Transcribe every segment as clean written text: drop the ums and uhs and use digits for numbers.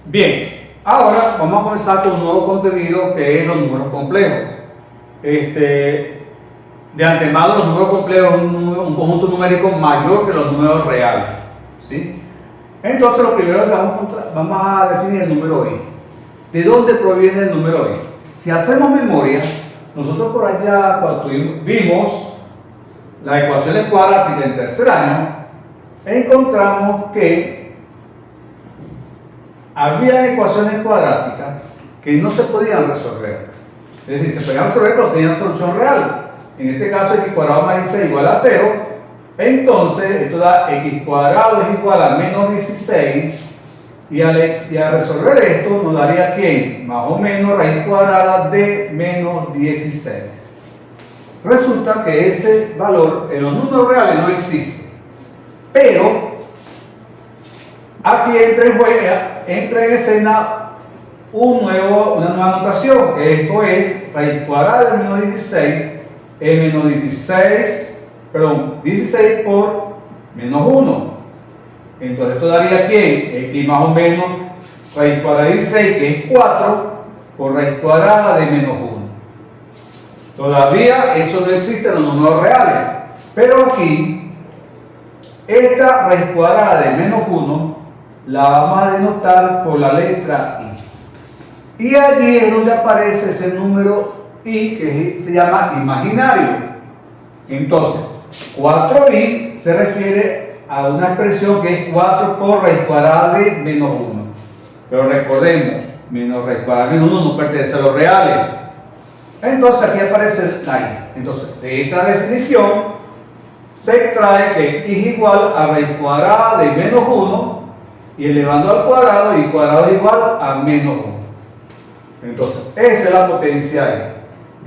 Bien, ahora vamos a comenzar con un nuevo contenido que es los números complejos. De antemano, los números complejos es un conjunto numérico mayor que los números reales, ¿sí? Entonces, lo primero que vamos a definir el número i. ¿De dónde proviene el número i? Si hacemos memoria, nosotros por allá, cuando vimos las ecuaciones cuadráticas en tercer año, encontramos que había ecuaciones cuadráticas que no se podían resolver. Es decir, se podían resolver pero tenían solución real. En este caso, x cuadrado más 16 igual a 0. Entonces, esto da x cuadrado es igual a menos 16. Y al resolver esto, nos daría ¿quién? Más o menos raíz cuadrada de menos 16. Resulta que ese valor en los números reales no existe. Pero aquí entra en escena una nueva notación, que esto es raíz cuadrada de menos 16 es menos 16 por menos 1. Entonces esto daría ¿quién? X más o menos raíz cuadrada de 16, que es 4, por raíz cuadrada de menos 1. Todavía eso no existe en los números reales, pero aquí esta raíz cuadrada de menos 1 la vamos a denotar por la letra i. Y allí es donde aparece ese número i que se llama imaginario. Entonces, 4i se refiere a una expresión que es 4 por raíz cuadrada de menos 1. Pero recordemos, menos raíz cuadrada de menos 1 no pertenece a los reales. Entonces aquí aparece la i. Entonces, de esta definición se extrae que i es igual a raíz cuadrada de menos 1 y elevando al cuadrado, y cuadrado es igual a menos 1. Entonces, esa es la potencia i.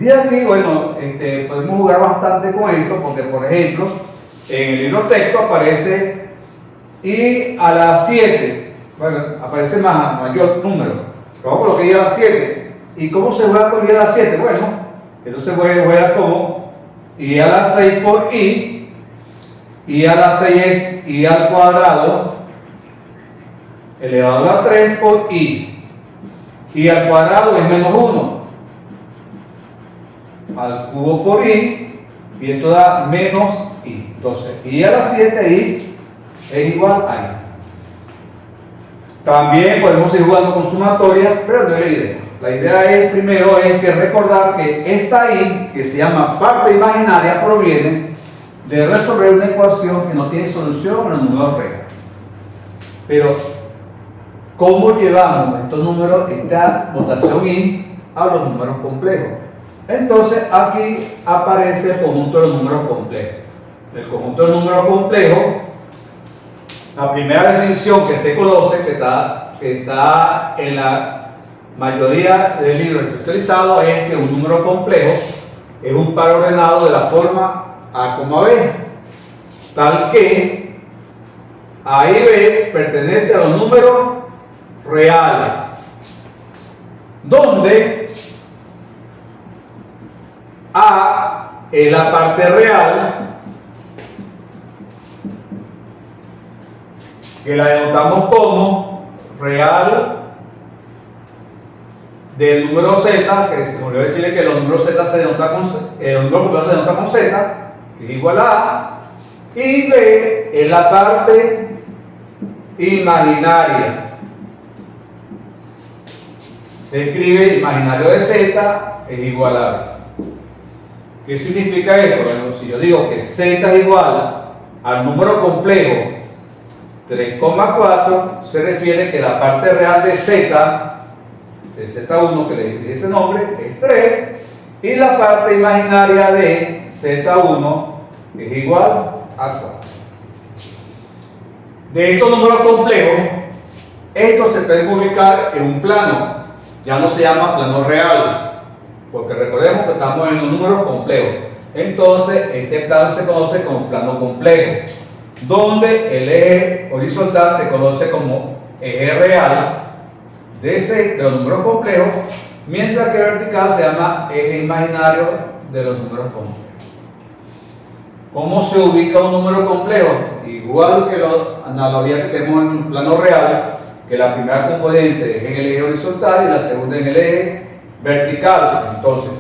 De aquí, bueno, podemos jugar bastante con esto, porque por ejemplo, en el libro texto aparece i a la 7. Bueno, aparece mayor número. Vamos a colocar i a la 7. ¿Y cómo se juega con i a la 7? Bueno, eso se juega como i a la 6 por i. I a la 6 es i al cuadrado elevado a la 3 por i. I al cuadrado es menos 1 al cubo por i, y esto da menos i. Entonces, i a la 7 es igual a i. También podemos ir jugando con sumatoria, pero no es la idea. La idea es, primero, es que recordar que esta i, que se llama parte imaginaria, proviene de resolver una ecuación que no tiene solución en los números reales. Pero, ¿cómo llevamos estos números, esta notación i, a los números complejos? Entonces, aquí aparece el conjunto de los números complejos. El conjunto de números complejos, la primera definición que se conoce, que está en la mayoría de libros especializados, es que un número complejo es un par ordenado de la forma A, B, tal que A y B pertenece a los números reales, donde A es la parte real, que la denotamos como real del número z, que se me olvidó decirle que los números z se denota con el número complejo se denota con z, que es igual a A, y B es la parte imaginaria. Se escribe imaginario de z es igual a B. ¿Qué significa esto? Bueno, si yo digo que z es igual al número complejo 3,4, se refiere que la parte real de z, de z1, que le dije ese nombre, es 3, y la parte imaginaria de z1 es igual a 4. De estos números complejos, estos se pueden ubicar en un plano, ya no se llama plano real, porque recordemos que estamos en los números complejos. Entonces, este plano se conoce como plano complejo, donde el eje horizontal se conoce como eje real de los números complejos, mientras que el vertical se llama eje imaginario de los números complejos. ¿Cómo se ubica un número complejo? Igual que la analogía que tenemos en un plano real, que la primera componente es en el eje horizontal y la segunda en el eje vertical. Entonces,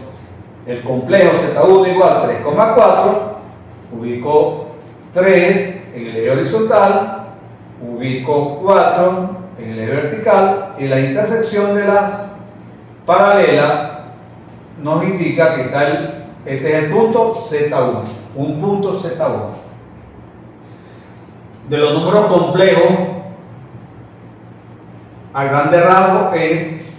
el complejo Z1 igual 3,4, ubico 3 en el eje horizontal, ubico 4 en el eje vertical y la intersección de las paralelas nos indica que este es el punto Z1, un punto Z1. De los números complejos, a grandes rasgos es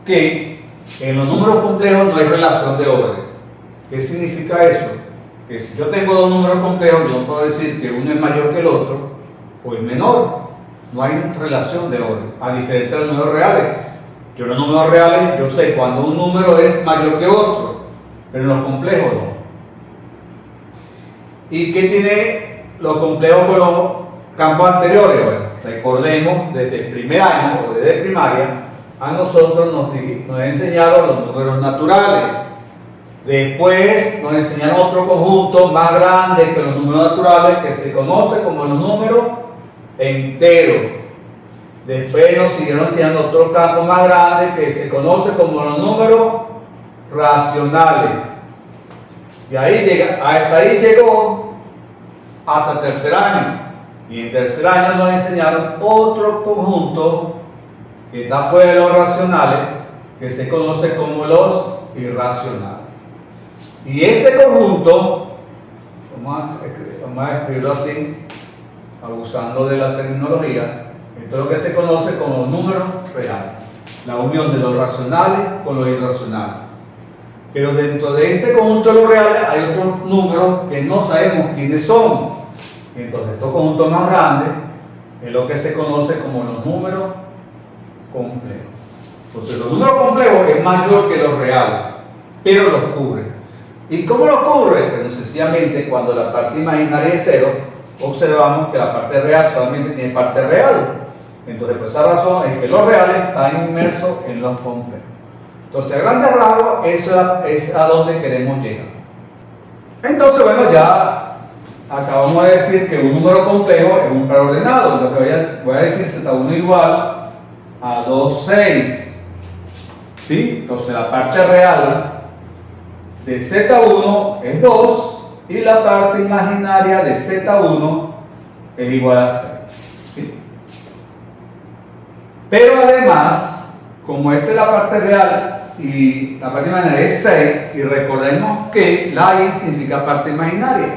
que en los números complejos no hay relación de orden. ¿Qué significa eso? Que si yo tengo dos números complejos, yo no puedo decir que uno es mayor que el otro o es menor. No hay relación de orden, a diferencia de los números reales. Yo en los números reales, yo sé cuando un número es mayor que otro, pero en los complejos no. ¿Y qué tiene los complejos con los campos anteriores? Bueno, recordemos, desde el primer año o desde primaria, a nosotros nos enseñaron los números naturales. Después nos enseñaron otro conjunto más grande que los números naturales, que se conoce como los números enteros. Después nos siguieron enseñando otro campo más grande que se conoce como los números racionales. Y hasta ahí llegó hasta el tercer año. Y en tercer año nos enseñaron otro conjunto que está fuera de los racionales, que se conoce como los irracionales. Y este conjunto, vamos a escribirlo así, abusando de la terminología, esto es lo que se conoce como los números reales, la unión de los racionales con los irracionales. Pero dentro de este conjunto de los reales hay otros números que no sabemos quiénes son. Entonces estos conjuntos más grandes es lo que se conoce como los números complejos. Entonces los números complejos es mayor que los reales, pero los cubre. ¿Y cómo los cubre? Pues sencillamente cuando la parte imaginaria es cero, observamos que la parte real solamente tiene parte real. Entonces por esa razón es que los reales están inmersos en los complejos. Entonces a grandes rasgos eso es a donde queremos llegar. Entonces bueno, ya acabamos de decir que un número complejo es un preordenado. Lo que voy a decir Z1 igual a 2, 6. ¿Sí? Entonces la parte real de Z1 es 2 y la parte imaginaria de Z1 es igual a 6. ¿Sí? Pero además, como esta es la parte real y la parte imaginaria es 6, y recordemos que la I significa parte imaginaria,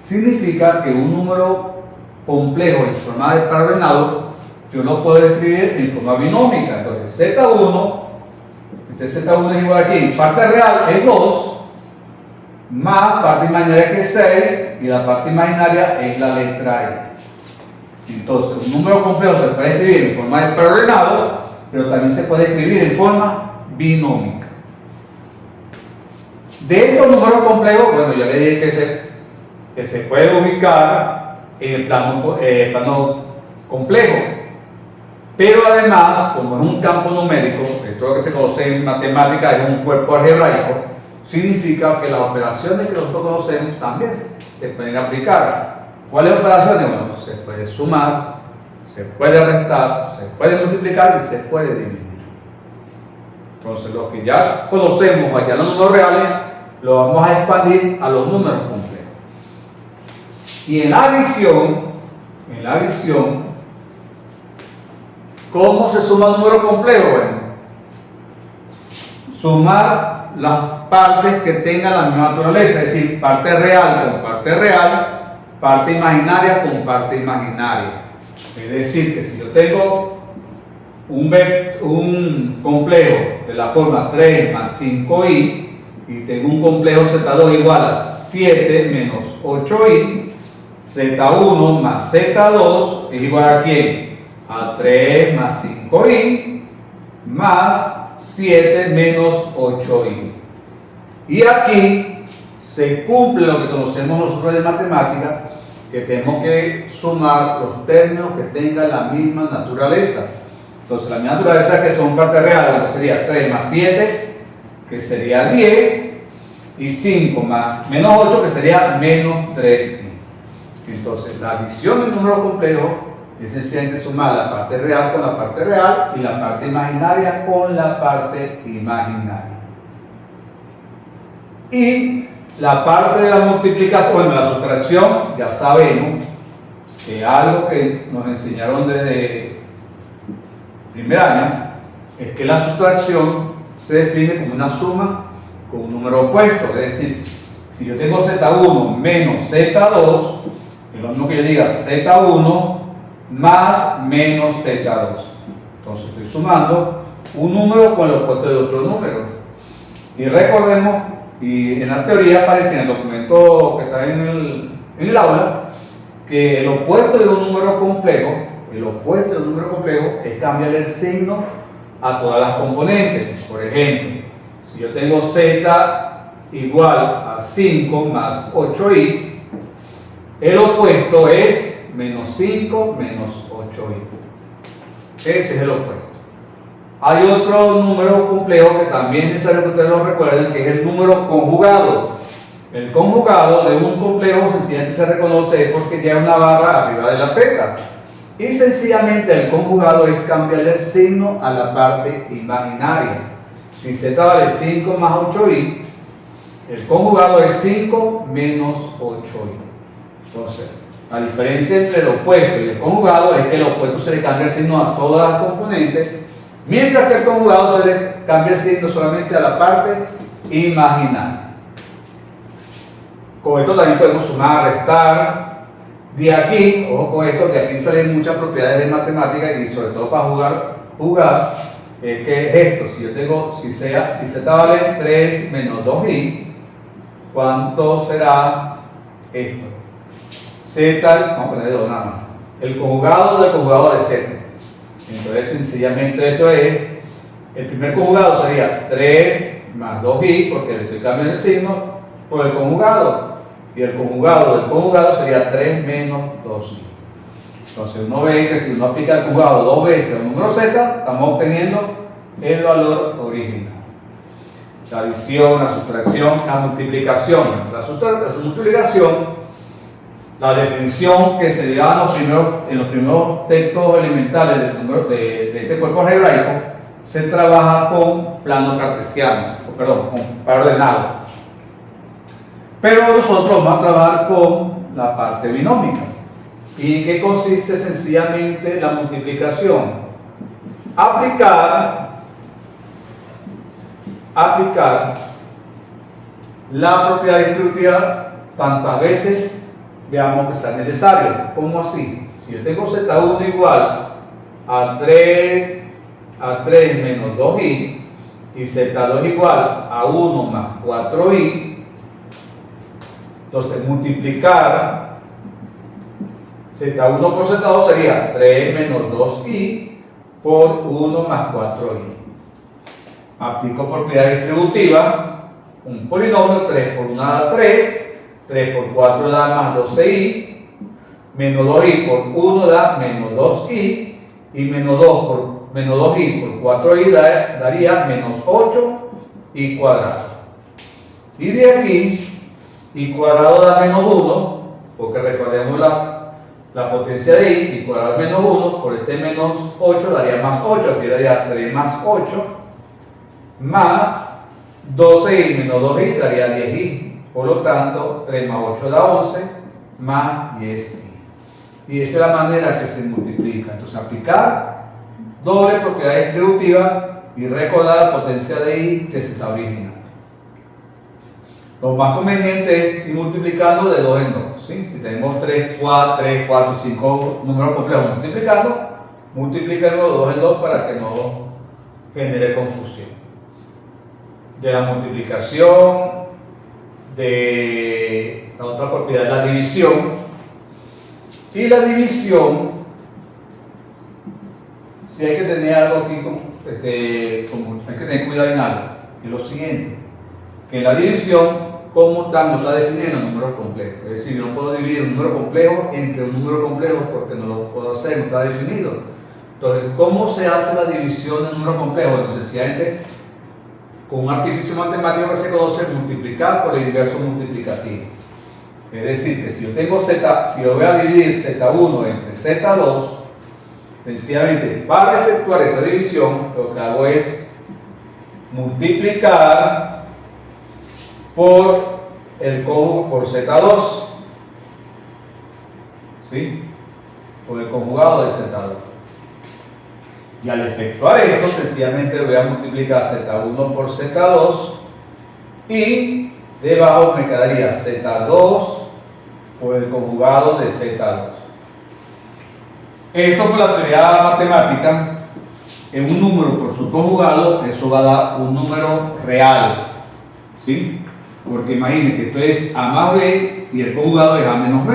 significa que un número complejo en forma de preordenado yo lo puedo escribir en forma binómica. Entonces Z1, este Z1 es igual aquí, parte real es 2 más parte imaginaria que es 6 y la parte imaginaria es la letra I. Entonces un número complejo se puede escribir en forma de preordenado, pero también se puede escribir en forma binómica. De estos números complejos, bueno, ya le dije que se puede ubicar en el plano complejo, pero además, como es un campo numérico, esto lo que se conoce en matemática es un cuerpo algebraico, significa que las operaciones que nosotros conocemos también se pueden aplicar. ¿Cuáles operaciones? Bueno, se puede sumar, se puede restar, se puede multiplicar y se puede dividir. Entonces, lo que ya conocemos allá en los números reales, lo vamos a expandir a los números complejos. Y en la adición, ¿cómo se suma un número complejo? Bueno, sumar las partes que tengan la misma naturaleza, es decir, parte real con parte real, parte imaginaria con parte imaginaria. Es decir, que si yo tengo un complejo de la forma 3 más 5i y tengo un complejo Z2 igual a 7 menos 8i, Z1 más Z2 es igual a ¿quién? A 3 más 5i más 7 menos 8i. Y aquí se cumple lo que conocemos nosotros de matemática, que tenemos que sumar los términos que tengan la misma naturaleza. Entonces la misma naturaleza que son parte real, que sería 3 más 7, que sería 10, y 5 más menos 8, que sería menos 3i. Entonces la adición del número complejo Es sencillamente sumar la parte real con la parte real y la parte imaginaria con la parte imaginaria. Y la parte de la multiplicación, de la sustracción, ya sabemos que algo que nos enseñaron desde primer año es que la sustracción se define como una suma con un número opuesto. Es decir, si yo tengo Z1 menos Z2, es lo mismo que yo diga Z1 más menos Z2. Entonces estoy sumando un número con el opuesto de otro número. Y recordemos, y en la teoría aparece en el documento que está en el aula, que el opuesto de un número complejo, es cambiar el signo a todas las componentes. Por ejemplo, si yo tengo Z igual a 5 más 8i, el opuesto es menos 5 menos 8i. Ese es el opuesto. Hay otro número complejo que también es necesario que ustedes lo recuerden, que es el número conjugado. El conjugado de un complejo sencillamente se reconoce porque lleva una barra arriba de la Z. Y sencillamente el conjugado es cambiar el signo a la parte imaginaria. Si Z vale 5 más 8i, el conjugado es 5 menos 8i. Entonces, la diferencia entre el opuesto y el conjugado es que el opuesto se le cambia el signo a todas las componentes, mientras que el conjugado se le cambia el signo solamente a la parte imaginaria. Con esto también podemos sumar, restar. De aquí, ojo con esto, de aquí salen muchas propiedades de matemáticas y sobre todo para jugar, que es esto. Si yo tengo, si Z vale 3 menos 2i, ¿cuánto será esto? Z, vamos a poner 2 nada más. El conjugado del conjugado de Z. Entonces, sencillamente esto es, el primer conjugado sería 3 más 2i, porque le estoy cambiando el signo por el conjugado. Y el conjugado del conjugado sería 3 menos 2i. Entonces uno ve que si uno aplica el conjugado dos veces al número z, estamos obteniendo el valor original. La adición, la sustracción, la multiplicación. La multiplicación, la definición que se daba en los primeros textos elementales de este cuerpo algebraico, se trabaja con plano cartesiano, con par ordenado. Pero nosotros vamos a trabajar con la parte binómica. ¿Y qué consiste sencillamente la multiplicación? Aplicar la propiedad distributiva tantas veces veamos que sea necesario. ¿Cómo así? Si yo tengo Z1 igual a 3 menos 2i y Z2 igual a 1 más 4i, entonces multiplicar Z1 por Z2 sería 3 menos 2i por 1 más 4i. Aplico propiedad distributiva, un polinomio, 3 por 1 da 3, 3 por 4 da más 12i, menos 2i por 1 da menos 2i, y menos 2i por 4i daría menos 8i cuadrado. Y de aquí, i cuadrado da menos 1, porque recordemos la potencia de i cuadrado menos 1, por este menos 8 daría más 8, aquí daría 3 más 8, más 12i menos 2i daría 10i, por lo tanto 3 más 8 da 11, más 10i. Y esa es la manera que se multiplica. Entonces aplicar doble propiedad distributiva y recordar la potencia de i que se está originando. Lo más conveniente es ir multiplicando de 2 en 2. ¿Sí? Si tenemos 3, 4, 5 números complejos multipliquemos de 2 en 2 para que no genere confusión. De la multiplicación, de la otra propiedad es la división. Y la división, si hay que tener algo aquí, hay que tener cuidado en algo, es lo siguiente, que en la división, como tal, no está definiendo números complejos. Es decir, yo no puedo dividir un número complejo entre un número complejo porque no lo puedo hacer, no está definido. Entonces, ¿cómo se hace la división de un número complejo? Entonces, sencillamente, con un artificio matemático que se conoce, multiplicar por el inverso multiplicativo. Es decir, que si yo tengo si yo voy a dividir Z1 entre Z2, Sencillamente, para efectuar esa división, lo que hago es multiplicar por el conjugado por Z2, ¿sí? Por el conjugado de Z2. Y al efectuar esto, sencillamente voy a multiplicar Z1 por Z2 y debajo me quedaría Z2 por el conjugado de Z2. Esto por la teoría matemática, en un número por su conjugado, eso va a dar un número real, ¿sí? Porque imaginen que esto es A más B y el conjugado es A menos B.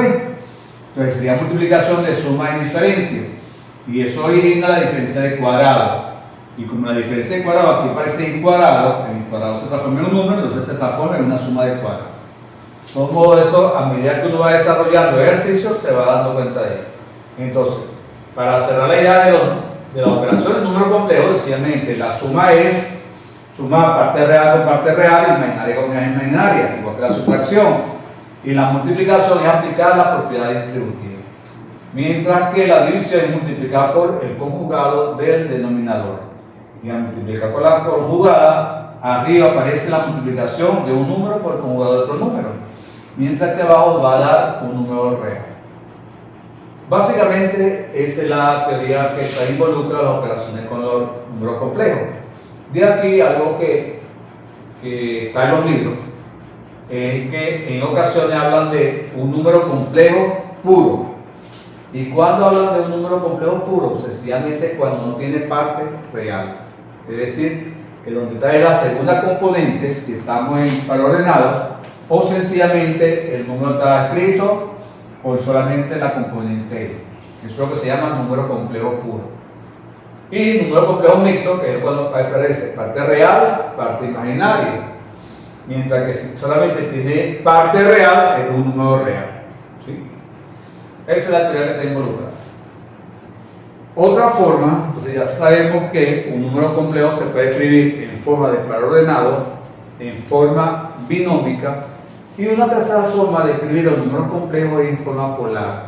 Entonces sería multiplicación de suma y diferencia. Y eso origina la diferencia de cuadrado. Y como la diferencia de cuadrado aquí aparece en cuadrado se transforma en un número, entonces se transforma en una suma de cuadrado. Todo eso, a medida que uno va desarrollando ejercicios, se va dando cuenta de ello. Entonces, para cerrar la idea de la operación del número complejo, sencillamente la suma es sumar parte real con parte real, imaginaria con imaginaria, igual que la sustracción. Y la multiplicación es aplicar la propiedad distributiva. Mientras que la división es multiplicar por el conjugado del denominador. Y al multiplicar por la conjugada, arriba aparece la multiplicación de un número por el conjugado de otro número. Mientras que abajo va a dar un número real. Básicamente, esa es la teoría que involucra las operaciones con los números complejos. De aquí, algo que está en los libros, es que en ocasiones hablan de un número complejo puro. ¿Y cuando hablan de un número complejo puro? Sencillamente cuando no tiene parte real. Es decir, que donde está la segunda componente, si estamos en valor ordenado, o sencillamente el número está escrito o solamente la componente. Eso es lo que se llama número complejo puro. Y número complejo mixto, que es cuando aparece parte real, parte imaginaria. Mientras que si solamente tiene parte real, es un número real. ¿Sí? Esa es la teoría que está involucrada. Otra forma, entonces ya sabemos que un número complejo se puede escribir en forma de par ordenado, en forma binómica, y una tercera forma de escribir los números complejos es en forma polar.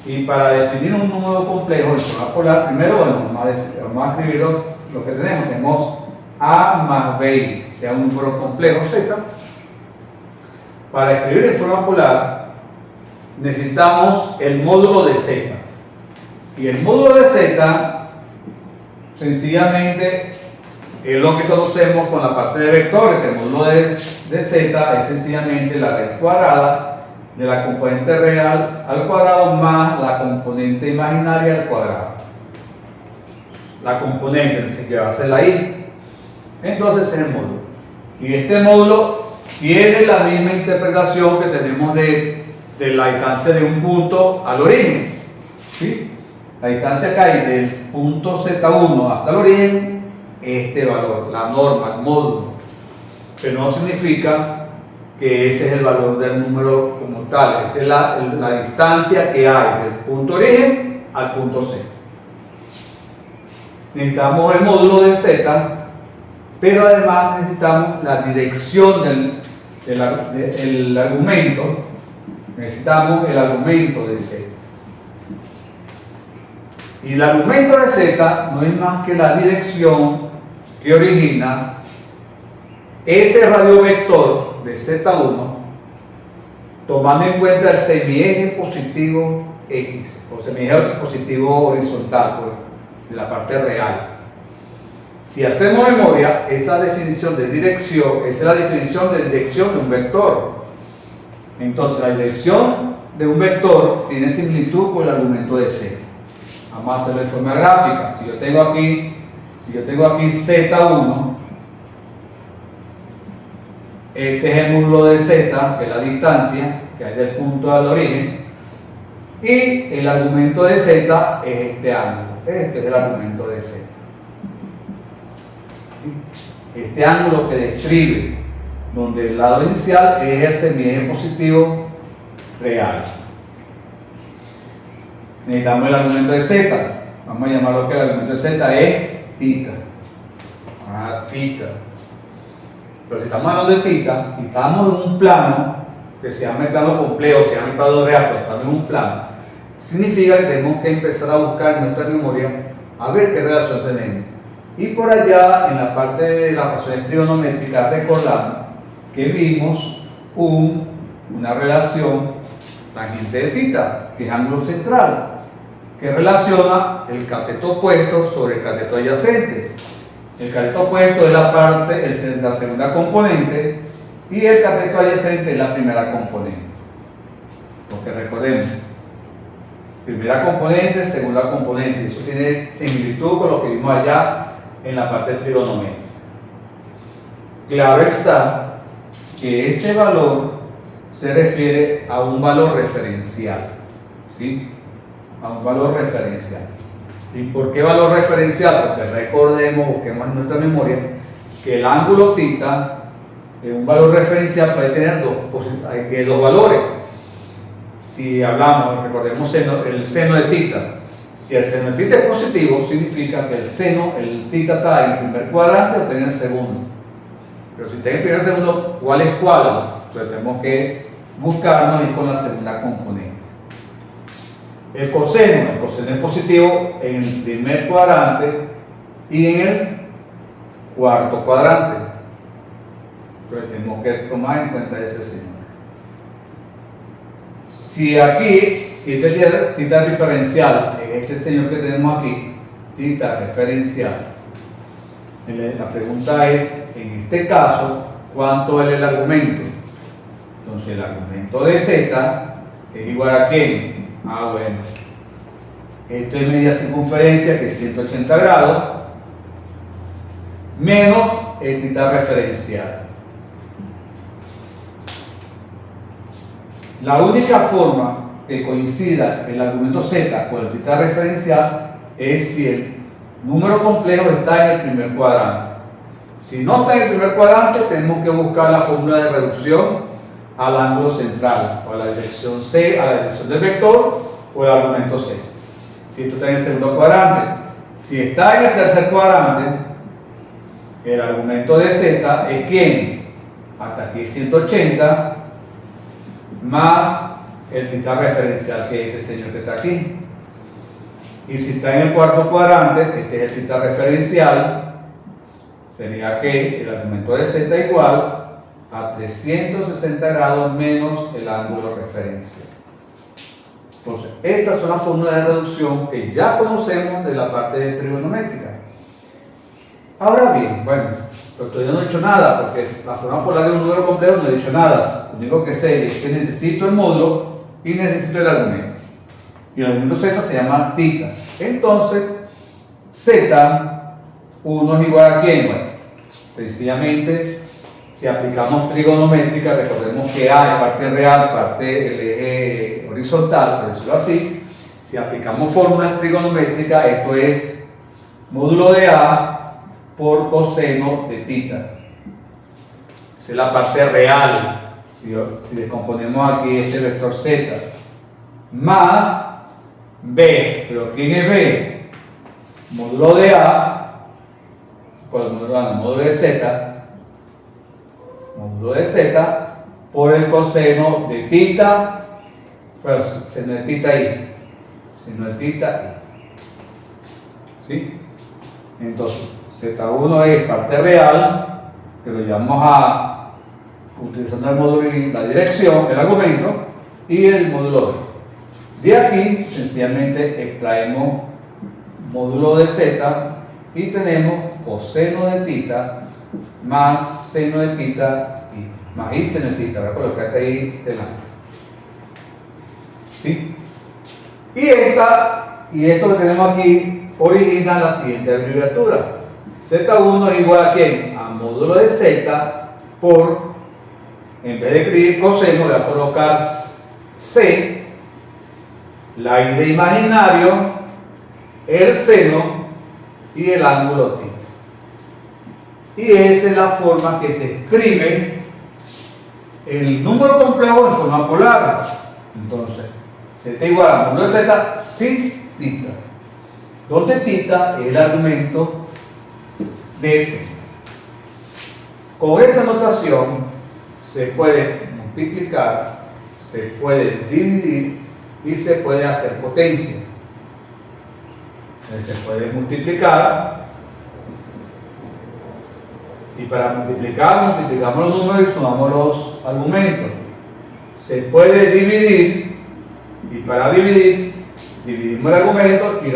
Y para definir un número complejo en forma polar, primero vamos a escribir lo que tenemos. Tenemos A más B, sea un número complejo Z. Para escribir en forma polar, necesitamos el módulo de Z. Y el módulo de Z, sencillamente, es lo que conocemos con la parte de vectores. El módulo de Z es sencillamente la raíz cuadrada de la componente real al cuadrado más la componente imaginaria al cuadrado. La componente, así que va a ser la I. Entonces es el módulo. Y este módulo tiene la misma interpretación que tenemos de la distancia de un punto al origen. ¿Sí? La distancia que hay del punto Z1 hasta el origen es este valor, la norma, el módulo. Pero no significa que ese es el valor del número como tal. Esa es la distancia que hay del punto origen al punto Z. Necesitamos el módulo de Z, pero además necesitamos la dirección del argumento. Necesitamos el argumento de Z. Y el argumento de Z no es más que la dirección que origina ese radiovector de Z1, tomando en cuenta el semieje positivo X, o semieje positivo horizontal, de la parte real. Si hacemos memoria, esa definición de dirección, esa es la definición de dirección de un vector. Entonces, la dirección de un vector tiene similitud con el argumento de Z. Vamos a hacerlo de forma gráfica. Si yo tengo aquí Z1, este es el módulo de Z, que es la distancia que hay del punto al origen, y el argumento de Z es este ángulo. Este es el argumento de Z. Este ángulo que describe, donde el lado inicial es el semieje positivo real. Necesitamos el argumento de Z. Vamos a llamarlo que el argumento de Z es θ. Θ. Pero si estamos hablando de θ y estamos en un plano que se llama el plano complejo, se llama el plano real, pero estamos en un plano, significa que tenemos que empezar a buscar en nuestra memoria a ver qué relación tenemos. Y por allá, en la parte de las razones trigonométricas, recordamos que vimos una relación tangente de θ, que es ángulo central, que relaciona el cateto opuesto sobre el cateto adyacente. El cateto opuesto es la segunda componente y el cateto adyacente es la primera componente. Porque recordemos, primera componente, segunda componente. Eso tiene similitud con lo que vimos allá en la parte trigonométrica. Claro está que este valor se refiere a un valor referencial, ¿sí? A un valor referencial. ¿Y por qué valor referencial? Porque recordemos, busquemos en nuestra memoria, que el ángulo θ, un valor referencial puede tener dos valores. Si hablamos, recordemos el seno de θ. Si el seno de θ es positivo, significa que el θ está en el primer cuadrante o en el segundo. Pero si está en el primer segundo, ¿cuál es cuál? Entonces tenemos que buscarnos y con la segunda componente. El coseno es positivo en el primer cuadrante y en el cuarto cuadrante. Entonces tenemos que tomar en cuenta ese signo. Si este θ diferencial es este señor que tenemos aquí, θ referencial, la pregunta es, en este caso, ¿cuánto vale el argumento? Entonces el argumento de z es igual a ¿quién? Bueno, esto es media circunferencia, que es 180 grados, menos el θ referencial. La única forma que coincida el argumento z con el θ referencial es si el número complejo está en el primer cuadrante. Si no está en el primer cuadrante, tenemos que buscar la fórmula de reducción al ángulo central, o a la dirección C, a la dirección del vector, o el argumento C. Si esto está en el segundo cuadrante, si está en el tercer cuadrante, el argumento de z es ¿quién? Hasta aquí 180, más el θ referencial, que es este señor que está aquí. Y si está en el cuarto cuadrante, este es el θ referencial, sería que el argumento de z igual a 360 grados menos el ángulo referencial. Entonces, estas son las fórmulas de reducción que ya conocemos de la parte de trigonométrica. Ahora bien, bueno, pero todavía no he dicho nada, porque la forma polar de un número complejo no he dicho nada. Lo único que sé es que necesito el módulo y necesito el argumento. Y el argumento z se llama θ. Entonces, z1 es igual a ¿quién? Bueno, sencillamente, si aplicamos trigonométrica, recordemos que A es parte real, parte del eje horizontal, por decirlo así. Si aplicamos fórmulas trigonométricas, esto es módulo de A por coseno de θ. Esa es la parte real. Si descomponemos aquí este vector z, más B, pero ¿quién es B? Módulo de A, por el módulo A, no, módulo de z, por el coseno de θ, pero seno de θ i, seno de θ i. ¿Sí? Entonces, Z1 es parte real, que lo llamamos a, utilizando el módulo y la dirección, el argumento, y el módulo B. De aquí, sencillamente, extraemos módulo de z y tenemos coseno de θ más seno de θ y más i seno de θ. Voy a colocarte ahí delante. ¿Sí? Y esto que tenemos aquí origina la siguiente abreviatura. Z1 es igual a ¿quién? A módulo de z por, en vez de escribir coseno, voy a colocar c, la i de imaginario, el seno y el ángulo θ. Y esa es la forma que se escribe el número complejo en forma polar. Entonces, z igual a módulo de z cis θ, donde θ es el argumento de S. Con esta notación se puede multiplicar, se puede dividir y se puede hacer potencia. Se puede multiplicar, y para multiplicar multiplicamos los números y sumamos los argumentos. Se puede dividir, y para dividir dividimos el argumento y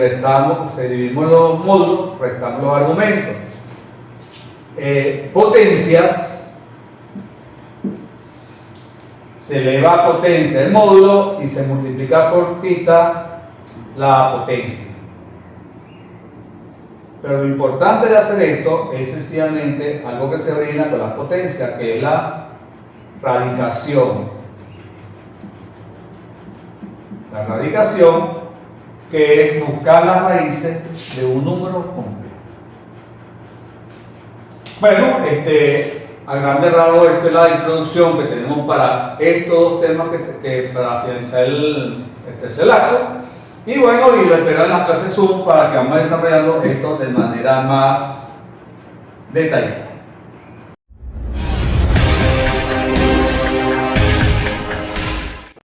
dividimos los módulos, restamos los argumentos. Potencias, se eleva a potencia el módulo y se multiplica por tita la potencia. Pero lo importante de hacer esto es sencillamente algo que se origina con la potencia, que es la radicación. La radicación, que es buscar las raíces de un número complejo. Bueno, a grandes rasgos, esta es la introducción que tenemos para estos dos temas para finalizar el tercer lapso. Y bueno, y lo espero en las clases Zoom para que vamos desarrollando esto de manera más detallada.